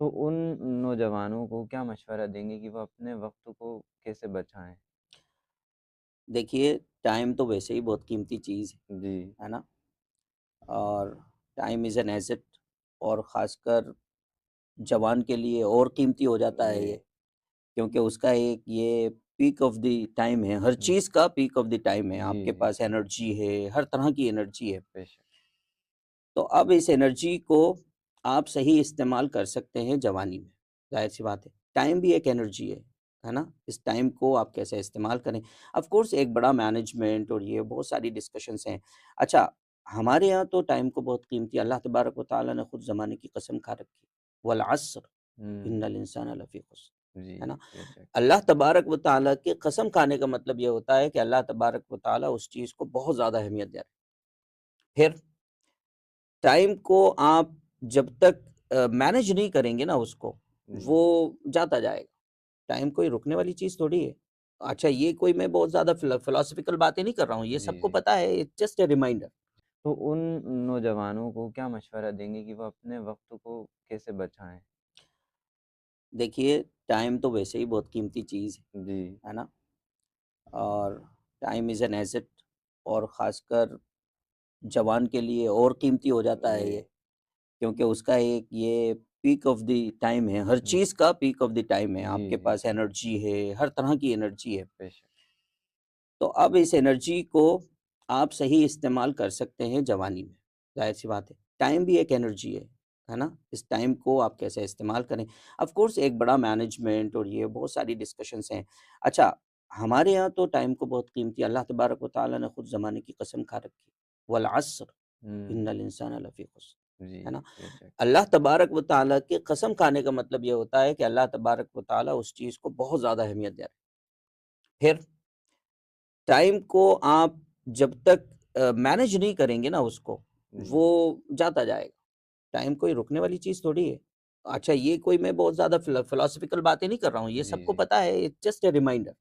तो उन नौजवानों को क्या मशवरा देंगे कि वो अपने वक़्त को कैसे बचाएँ? देखिए, टाइम तो वैसे ही बहुत कीमती चीज़ जी, है ना? और टाइम इज़ एन एसेट और ख़ासकर जवान के लिए और कीमती हो जाता है ये, जी, क्योंकि उसका एक ये पीक ऑफ द टाइम है, हर हुँ, चीज़ का पीक ऑफ द टाइम है। जी, आपके जी, पास एनर्जी है, हर तरह की एनर्जी है। बेशक। तो अब इस एनर्जी को आप सही इस्तेमाल कर सकते हैं जवानी में, ज़ाहिर-सी बात है। टाइम भी एक एनर्जी है ना? इस टाइम को आप कैसे इस्तेमाल करें। ऑफ़ कोर्स एक बड़ा मैनेजमेंट और ये बहुत सारी डिस्कशंस हैं। अच्छा, हमारे यहाँ तो टाइम को बहुत कीमती अल्लाह तबारक व तआला ने खुद ज़माने की कसम खा रखी है। वल अस्र हुँ, इन्नल इंसाना लफ़ी खुस्र, जी, है ना? बेशक। अल्लाह तबारक व तआला की कसम खाने का मतलब ये होता है कि अल्लाह तबारक व तआला उस चीज़ को बहुत ज़्यादा अहमियत दे रहे हैं। फिर टाइम को आप जब तक मैनेज नहीं करेंगे ना उसको, जी, वो जाता जाएगा। टाइम कोई रुकने वाली चीज़ थोड़ी है। अच्छा ये कोई मैं बहुत ज़्यादा फिलॉसफिकल बातें नहीं कर रहा हूँ, ये जी, सबको जी। पता है, इट्स जस्ट अ रिमाइंडर। तो उन नौजवानों को क्या मशवरा देंगे कि वो अपने वक़्त को कैसे बचाएँ? देखिए, टाइम तो वैसे ही बहुत कीमती चीज़ जी, है ना? और टाइम इज़ एन एसेट और ख़ासकर जवान के लिए और कीमती हो जाता है ये, जी, क्योंकि उसका एक ये पीक ऑफ द टाइम है, हर हुँ, चीज़ का पीक ऑफ द टाइम है। जी, आपके जी, पास एनर्जी है, हर तरह की एनर्जी है। बेशक। तो अब इस एनर्जी को आप सही इस्तेमाल कर सकते हैं जवानी में, ज़ाहिर-सी बात है। टाइम भी एक एनर्जी है ना? इस टाइम को आप कैसे इस्तेमाल करें। ऑफ़ कोर्स एक बड़ा मैनेजमेंट और ये बहुत सारी डिस्कशंस हैं। अच्छा, हमारे यहाँ तो टाइम को बहुत कीमती अल्लाह तबारक व तआला ने खुद ज़माने की कसम खा रखी है। वल अस्र हुँ, इन्नल इंसाना लफ़ी खुस्र, जी, है ना? बेशक। अल्लाह तबारक व तआला की कसम खाने का मतलब ये होता है कि अल्लाह तबारक व तआला उस चीज़ को बहुत ज़्यादा अहमियत दे रहे हैं। फिर टाइम को आप जब तक मैनेज नहीं करेंगे ना उसको, जी, वो जाता जाएगा। टाइम कोई रुकने वाली चीज़ थोड़ी है। अच्छा ये कोई मैं बहुत ज़्यादा फिलॉसफिकल बातें नहीं कर रहा हूँ, ये जी, सबको जी। पता है, इट्स जस्ट अ रिमाइंडर।